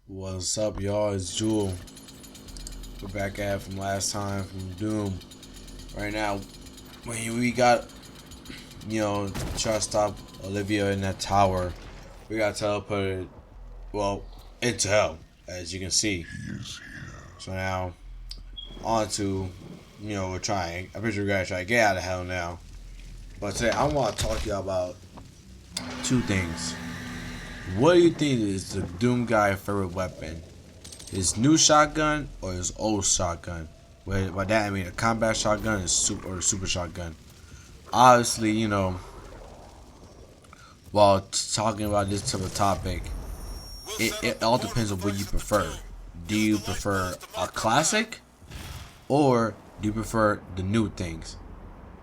What's up, y'all? It's Jewel. We're back at it from last time from Doom. Right now, when we got, try to stop Olivia in that tower, we got teleported, well, into hell, as you can see. So now, on to, we're trying. I'm pretty sure we're gonna try to get out of hell now. But today, I want to talk to y'all about two things. What do you think is the Doom guy's favorite weapon? His new shotgun or his old shotgun? By that I mean a combat shotgun or a super shotgun. Obviously, while talking about this type of topic, it all depends on what you prefer. Do you prefer a classic or do you prefer the new things?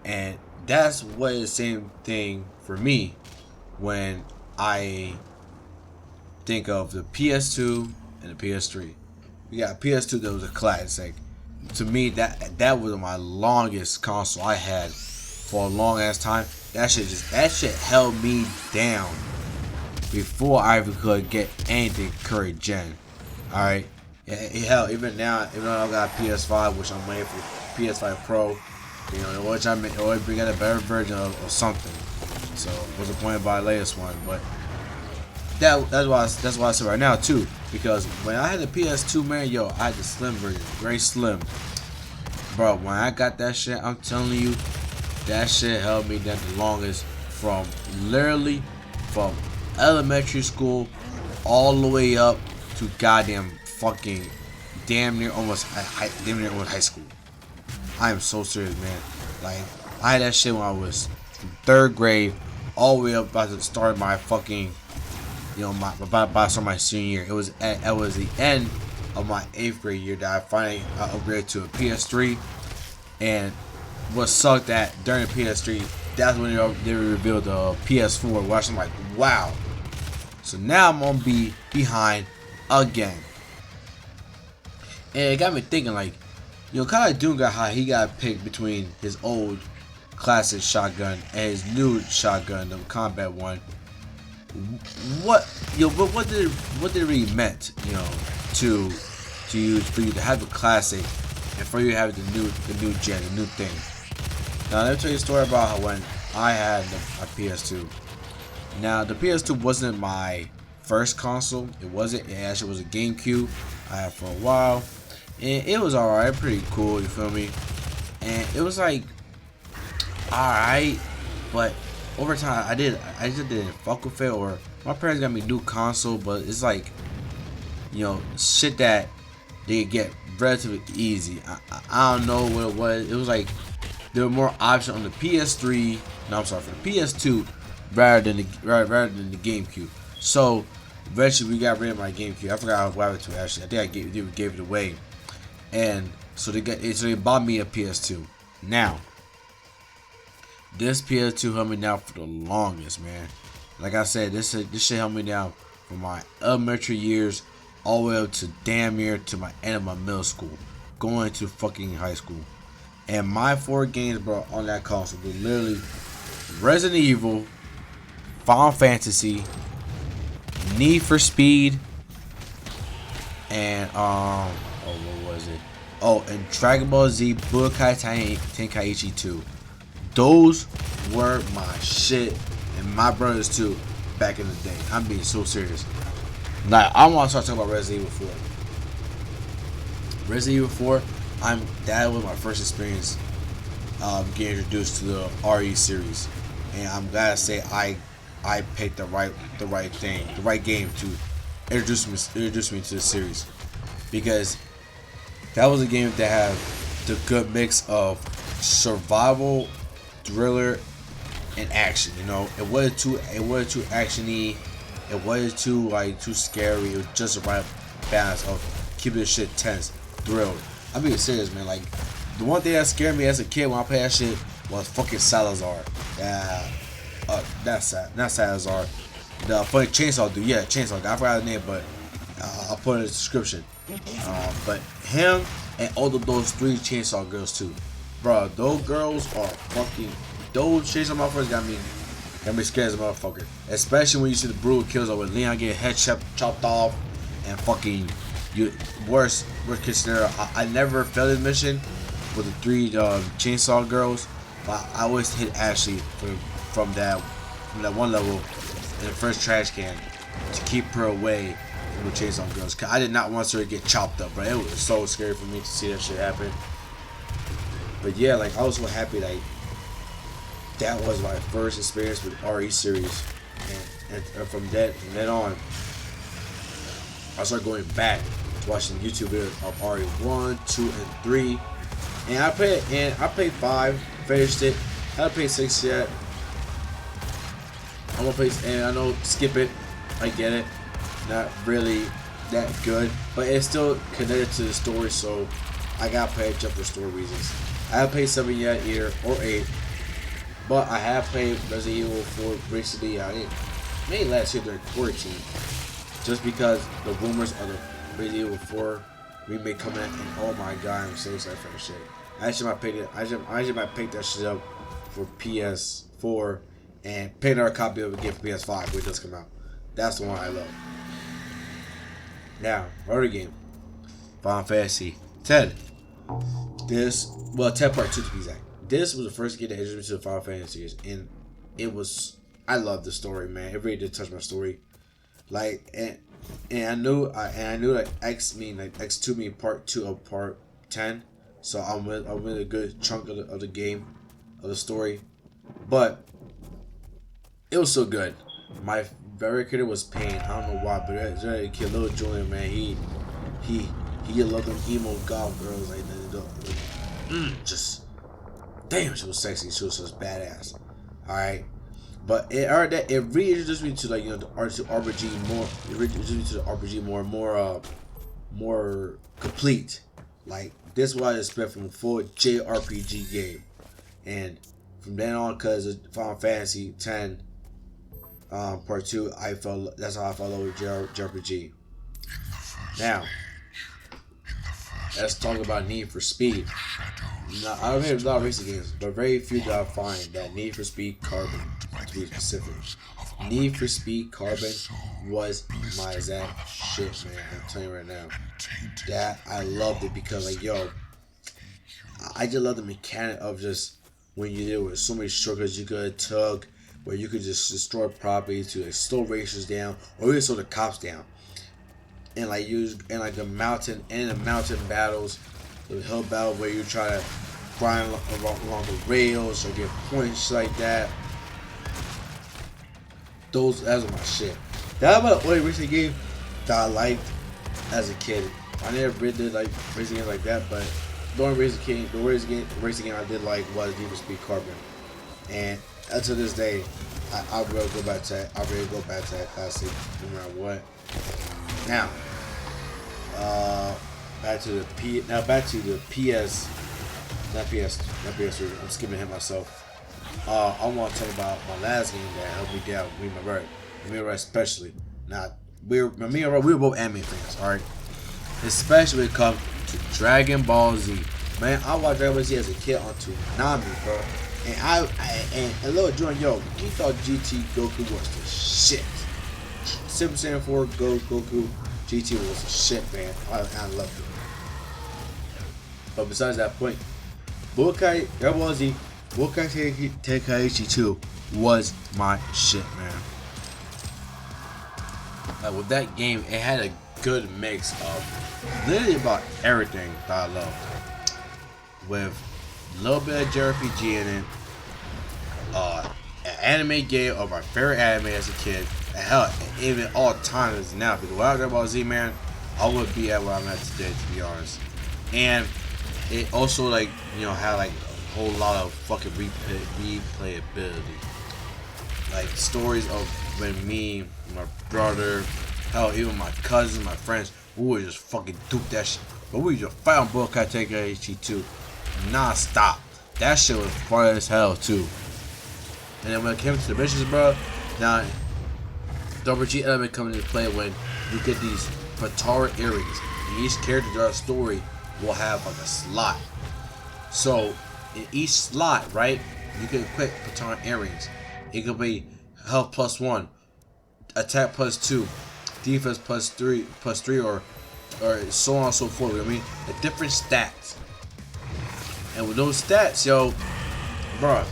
And that's what is the same thing for me when I think of the PS2 and the PS3. We got PS2 that was a classic. To me, that was my longest console I had for a long ass time. That shit held me down before I even could get anything current gen. All right, hell, even now, even though I got PS5, which I'm waiting for PS5 Pro, which I may always bring out a better version of something. So, what's the point of buying the latest one? But that's why I say right now too, because when I had the PS2, man, yo, I had the slim version, very slim, bro. When I got that shit, I'm telling you, that shit held me down the longest, from literally from elementary school all the way up to goddamn fucking damn near almost high school. I am so serious, man. Like, I had that shit when I was from third grade all the way up about to start my fucking, about to start my senior year. It was the end of my 8th grade year that I finally upgraded to a PS3. And what sucked that during the PS3, that's when they revealed the PS4, which I'm like, wow. So now I'm gonna be behind again. And it got me thinking, like, kind of like Doom got how he got picked between his old classic shotgun and his new shotgun, the combat one. What did it really meant, to use for you to have the classic and for you to have the new gen, the new thing. Now let me tell you a story about how when I had my PS2. Now the PS2 wasn't my first console. It wasn't. It actually was a GameCube I had for a while, and it was alright, pretty cool. You feel me? And it was like alright, but over time, I just didn't fuck with it, or my parents got me a new console, but it's like, shit that they get relatively easy. I don't know what it was. It was like there were more options on the PS3. No, I'm sorry, for the PS2 rather than the GameCube. So eventually we got rid of my GameCube. I forgot what happened to it actually. I think they gave it away, and so they bought me a PS2. Now, this PS2 held me down for the longest, man. Like I said, this shit held me down from my elementary years all the way up to damn near to my end of my middle school, going to fucking high school. And my 4 games, bro, on that console were literally Resident Evil, Final Fantasy, Need for Speed, and what was it? Oh, and Dragon Ball Z Budokai Tenkaichi 2. Those were my shit, and my brothers too, back in the day. I'm being so serious. Like, I want to start talking about Resident Evil 4. Resident Evil 4, that was my first experience getting introduced to the RE series, and I'm glad to say I picked the right game to introduce me to the series, because that was a game that had the good mix of survival, thriller, and action. It wasn't too actiony. It wasn't too scary. It was just the right balance of keeping the shit tense, thrilled. I'm being serious, man. Like, the one thing that scared me as a kid when I played that shit was fucking Salazar. Not Salazar. The funny chainsaw dude. Yeah, chainsaw guy. I forgot his name, but I'll put it in the description. But him and all of those 3 chainsaw girls too. Bro, those girls are fucking. Those chainsaw motherfuckers got me scared as a motherfucker. Especially when you see the brutal kills with Leon getting head chopped off, and fucking you worse case scenario. I never failed this mission with the 3 chainsaw girls, but I always hit Ashley from that one level in the first trash can to keep her away from the chainsaw girls. Cause I did not want her to get chopped up, bro. It was so scary for me to see that shit happen. But yeah, like I was so happy like that was my first experience with RE series, and from then on, I started going back to watching YouTube videos of RE 1, 2, and 3, and I played 5, finished it. I haven't played 6 yet. I'm gonna play, and I know skip it. I get it, not really that good, but it's still connected to the story, so I gotta play it just for story reasons. I haven't played 7 yet either, or 8. But I have played Resident Evil 4 recently. I didn't, maybe last year during quarantine, just because the rumors of the Resident Evil 4 remake coming out, and oh my god, I'm so excited for that shit. I actually might pick that shit up for PS4 and pick another copy of it again for PS5 when it does come out. That's the one I love. Now, other game, Final Fantasy 10. 10 Part 2 to be exact. This was the first game that introduced me to the Final Fantasy series, and it was, I love the story, man. It really did touch my story. Like, and I knew that X2 mean Part 2 of Part 10, so I'm with a good chunk of the game, of the story, but it was so good. My favorite character was Pain. I don't know why, but it's a kid, little Julian, man. He loved them emo goth girls like that. Just damn, she was sexy. She was just badass. All right, but it reintroduced me to like the RPG more. It reintroduced me to the RPG more complete. Like this is what I expect from a full JRPG game, and from then on, cause of Final Fantasy 10 Part 2, that's how I fell over JRPG. Now, let's talk about Need for Speed. Now, I don't have a lot of racing games, but very few that I find that Need for Speed Carbon, to be specific. Need for Speed Carbon was my exact shit, man. I'm telling you right now. That, I loved it because, like, yo, I just love the mechanic of just when you deal with so many shortcuts you could tug, where you could just destroy property to like, slow racers down, or even slow the cops down. And like the mountain battles, the hill battle where you try to grind along the rails or get points like that. That's my shit. That was the only racing game that I liked as a kid. I never really did like racing games like that, but the only racing game I did like was Need for Speed Carbon. And until this day, I will go back to that. I really go back to that classic no matter what. Now, back to the PS, not PS3. I'm skipping him myself. I want to talk about my last game that helped me down. Me and my brother, especially. Now, we were both anime fans, all right. Especially when it comes to Dragon Ball Z. Man, I watched Dragon Ball Z as a kid on Toonami, bro. And little Jordan, yo, he thought GT Goku was the shit. Super Saiyan 4 Goku GT was the shit, man. I loved it. But besides that point, Dragon Ball Z, Budokai Tenkaichi 2 was my shit, man. Like with that game, it had a good mix of literally about everything that I loved. With a little bit of JRPG in it, an anime game of my favorite anime as a kid, and hell, even all times now, because without Dragon Ball Z, man, I would be at where I'm at today, to be honest. And it also, like, had like a whole lot of fucking replayability. Like, stories of when me, my brother, hell, even my cousins, my friends, we would just fucking duke that shit. But we just fight on Budokai Tenkaichi 2 non-stop. That shit was fun as hell too. And then when it came to the missions, bro, now the RPG element comes into play when you get these Patara earrings. And each character throughout the story will have like a slot. So in each slot, right, you can equip Patara earrings. It could be health +1, attack +2, defense plus three, or so on and so forth. You know what I mean, the different stats. And with those stats, yo, bro,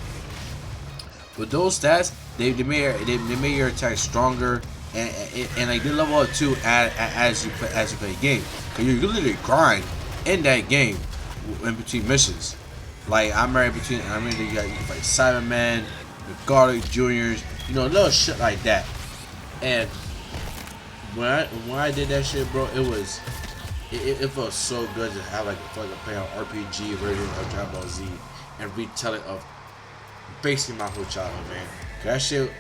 with those stats, they made your attack stronger, and like they level up too as you play the game. Cause you literally grind in that game in between missions. Like I remember you can fight Cyberman, the Garlic Juniors, you know, little shit like that. And when I did that shit, bro, it felt so good to have like play an RPG version of Dragon Ball Z and retell it of basically my whole childhood, man. Cause that shit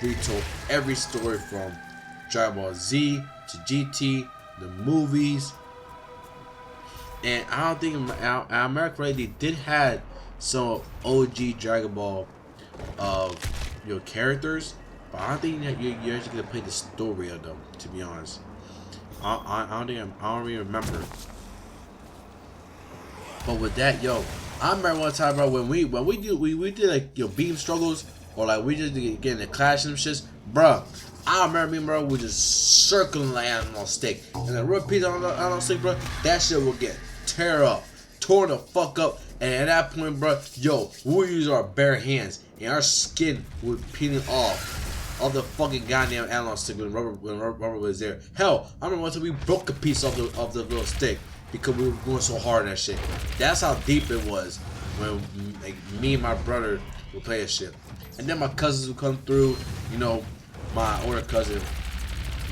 retold every story from Dragon Ball Z to GT, the movies. And I don't think America really did have some OG Dragon Ball characters, but I don't think that you're actually gonna play the story of them. To be honest, I don't really remember. But with that, yo, I remember one time, bro, when we did like beam struggles, or like we just get in the clash and shits, bro. I remember me, bro, we just circling like on stick, and the real piece on stick, bro. That shit will get torn the fuck up, and at that point, bro, yo, we'll use our bare hands, and our skin was peeling off of the fucking goddamn analog stick when rubber was there. Hell, I remember one time we broke a piece of the little stick because we were going so hard on that shit. That's how deep it was when like me and my brother would play that shit. And then my cousins would come through, you know, my older cousin.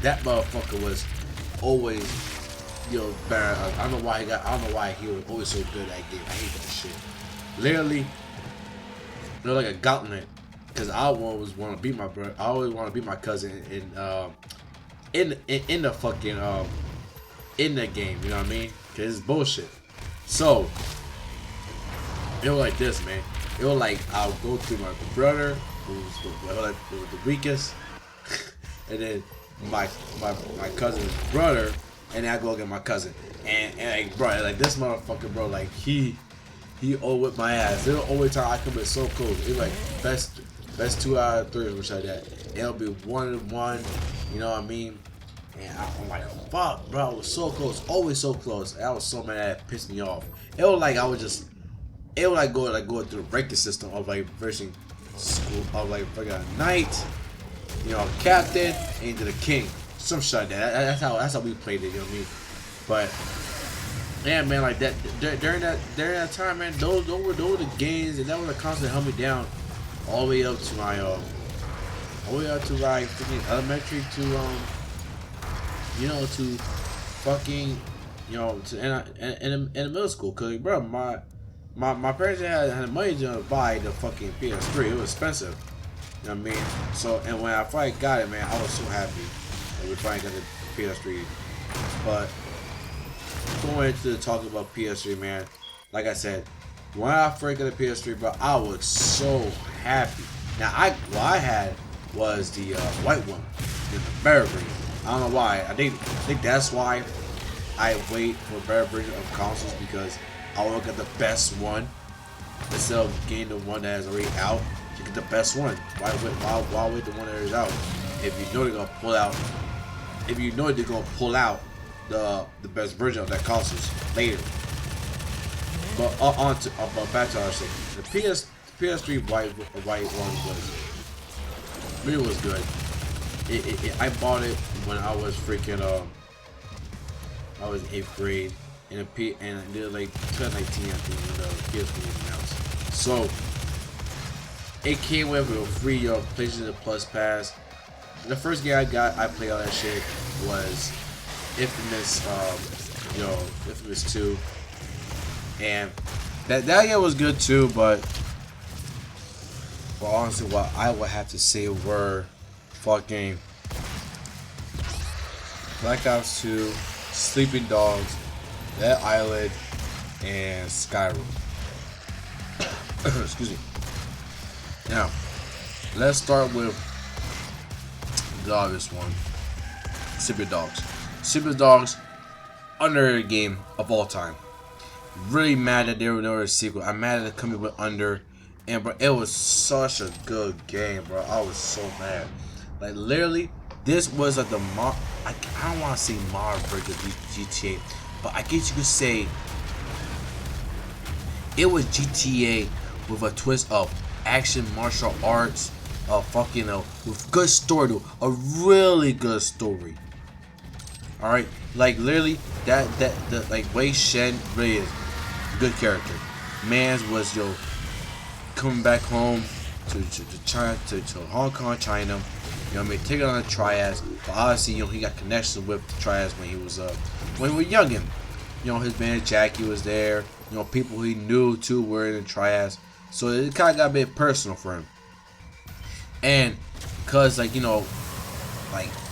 That motherfucker was always, better. I don't know why he was always so good at that game. I hate that shit. Literally, they're like a gauntlet. Cause I always want to beat my brother. I always want to beat my cousin in the fucking in the game. You know what I mean? Cause it's bullshit. So it was like this, man. It was like I'll go through my brother, who's the weakest, and then my cousin's brother, and then I go get my cousin. And like, bro, like this motherfucker, bro, like he all whipped my ass. There was always time I come in so close. It was like best 2 out of 3 or something like that. It'll be 1-1, you know what I mean? And I'm like, fuck, bro, I was so close, always so close. And I was so mad that it pissed me off. It was like going through the ranking system of like versing school of like fucking knight, captain, into the king, some shit like that. That's how we played it, you know what I mean? But yeah, man, like that during that time, man, those were the games, and that was a constant help me down all the way up to my freaking elementary to to fucking to in the middle school. Cause bro, my parents had the money to buy the fucking PS3. It was expensive. You know what I mean? So, and when I finally got it, man, I was so happy that we finally got the PS3. But going into the talk about PS3, man, like I said, when I first got the PS3, bro, I was so happy. Now, what I had was the white one, the better version. I don't know why. I think that's why I wait for a better version of consoles, because I want to get the best one instead of getting the one that is already out. You get the best one. Why wait the one that is out if you know they're gonna pull out? If you know they're gonna pull out the best version of that consoles later. But back to our thing. The PS3 white one was good. I bought it when I was freaking I was 8th grade, and and did like 2019, I think, when the PS3 was announced. So it came with a free PlayStation Plus pass. The first game I played all that shit was Infamous, Infamous 2, and that game was good too. But honestly, what I would have to say were fucking Black Ops 2, Sleeping Dogs, Dead Island, and Skyrim. Excuse me. Now, let's start with the obvious one. Sleeping Dogs. Sleeping Dogs, under game of all time. Really mad that there was no sequel. I'm mad that the company went under. And bro, it was such a good game, bro. I was so mad. Like literally, This was like the I don't want to say modern version of GTA, but I guess you could say it was GTA with a twist of action, martial arts, fucking with good story though, a really good story. All right, like literally the like Wei Shen really is good character. Mans was coming back home to China to Hong Kong, China. You know what I mean? Taking on the triads, but obviously he got connections with the triads when he was youngin. His man Jackie was there. People he knew too were in the triads, so it kind of got a bit personal for him. And because like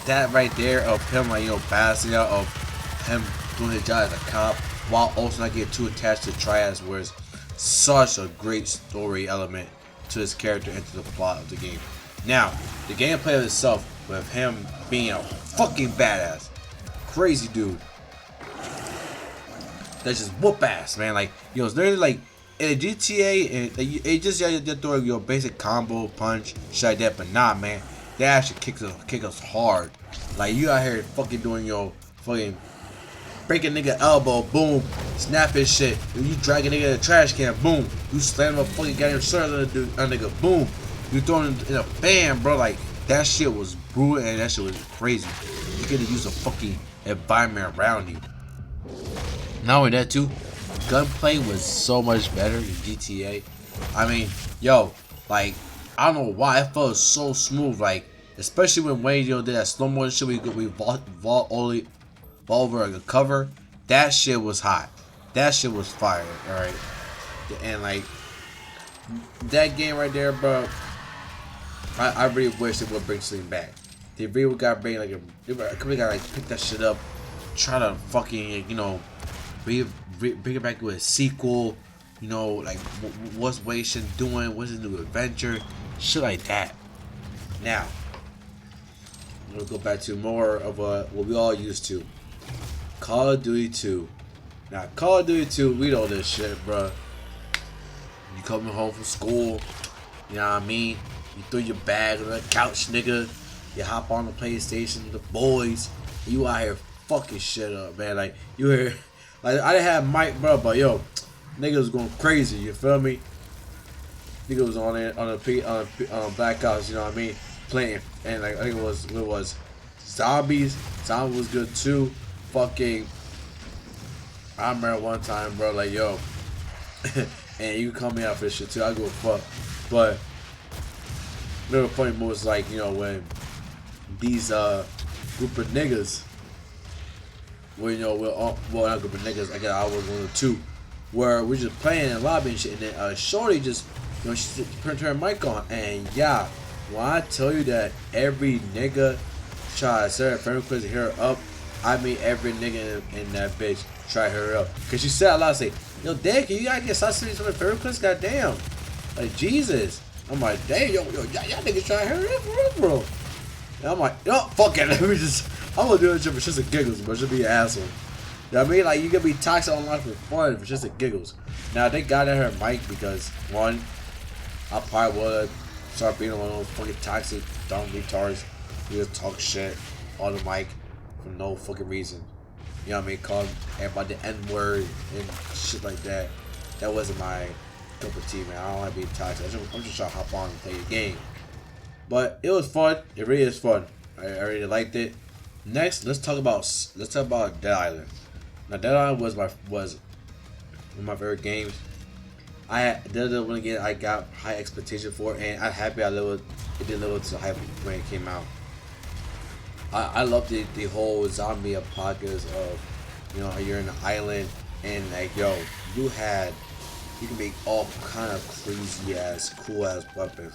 that right there of him balancing out of him doing his job as a cop while also not getting too attached to triads was such a great story element to his character and to the plot of the game. Now, the gameplay of itself, with him being a fucking badass, crazy dude, that's just whoop ass, man. Like, it's literally like in a GTA, and it just throw your basic combo punch, shit like that. But nah, man, they actually kick us hard. Like, you out here fucking doing your fucking break a nigga elbow, boom, snap his shit. You drag a nigga in a trash can, boom. You slam a fucking goddamn shirt on a nigga, boom. You throwing in a fan, bro. Like, that shit was brutal and that shit was crazy. You get to use a fucking environment around you. Not only that too, gunplay was so much better in GTA. I mean, like, I don't know why it felt so smooth. Like, especially when Wayne did that slow motion shit, we vault over a cover. That shit was hot. That shit was fire. All right, and like that game right there, bro. I really wish they would bring something back. They really got bring like they got like pick that shit up, try to fucking bring it back with a sequel. Like what's Wei Shen doing? What's his new adventure? Shit like that. Now, I'm gonna go back to more of what we all used to. Call of Duty 2. Now, Call of Duty 2, we know this shit, bro. You coming home from school, you know what I mean? You throw your bag on the couch, nigga. You hop on the PlayStation with the boys. You out here fucking shit up, man. Like, you hear, like, I didn't have Mike, bro, but nigga was going crazy, you feel me? Nigga was on the Black Ops, you know what I mean? Playing, and like, I think it was Zombies. Zombie was good too. Fucking, I remember one time, bro, like, and you call me out for this shit too, I go fuck. But little funny moves like, when these group of niggas, well not group of niggas, I was one or two, where we're just playing and lobby and shit, and then Shorty just, she turned her mic on, and when I tell you that every nigga try to set her friend request to hear her up, I mean every nigga in that bitch try to hear her up. Cause she said a lot, say, Dad, can you gotta get sausage on the friend request? Goddamn. Like, Jesus. I'm like, damn, y'all niggas trying to hear her up, bro. And I'm like, fuck it. I'm gonna do it for shits and giggles, bro. Just be an asshole. You know what I mean? Like, you can be toxic online for fun, for shits and giggles. Now, they got at her mic because, one, I probably would start being one of those fucking toxic, dumb retards who just talk shit on the mic for no fucking reason. You know what I mean? Call everybody the N-word and shit like that. That wasn't my cup of tea, man. I don't like being toxic. I'm just trying to hop on and play a game. But it was fun. It really is fun. I really liked it. Next, let's talk about Dead Island. Now, Dead Island was one of my favorite games. I got high expectation for it, and I'm happy it didn't live up to the hype when it came out. I love the whole zombie apocalypse of, you're in an island and like, you can make all kind of crazy ass, cool ass weapons,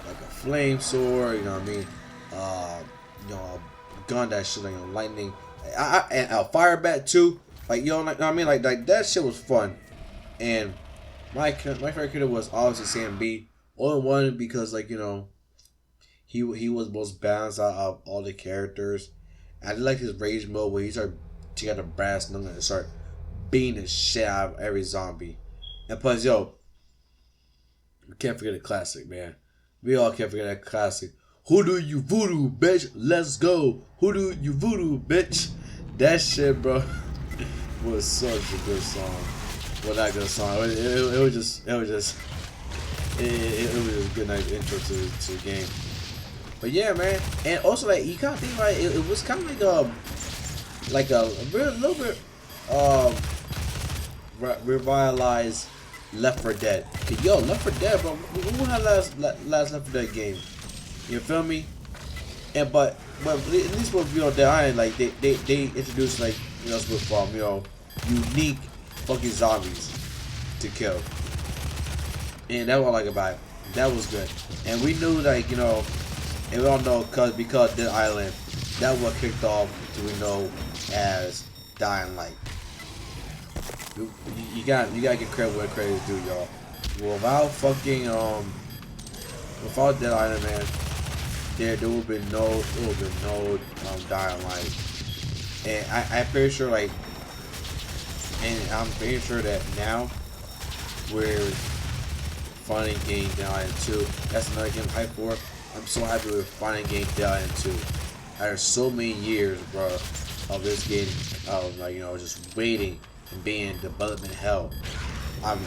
like a flame sword, you know what I mean? A gun that shit like lightning, and a fire bat too. Like, like, what I mean? Like that shit was fun. And my favorite character was obviously Sam B. Only one because like, he was most balanced out of all the characters. I did like his rage mode where he started taking out the brass knuckle and start beating the shit out of every zombie. And plus, we can't forget a classic, man. We all can't forget that classic. Who do you voodoo, bitch? Let's go. Who do you voodoo, bitch? That shit, bro, was such a good song. Well, not a good song. It was just it was just a good nice intro to the game. But yeah, man, and also like you kind of think about it, it was kind of like a little bit revitalized Left 4 Dead. Yo, Left 4 Dead, bro. Who had last Left 4 Dead game? You feel me? And but at least with Dead Island, like they introduced like with unique fucking zombies to kill, and that's what I like about it. That was good, and we knew like and we all know because Dead Island, that what kicked off as Dying Light. You gotta get credit where credit is due, y'all. Without Dead Island, man, there would be no Dying Light, and I'm pretty sure that now we're finally getting Dead Island 2. That's another game I'm hyped for. I'm so happy we're finally getting Dead Island 2. After so many years, bro, of this game, just waiting and being in development hell. I'm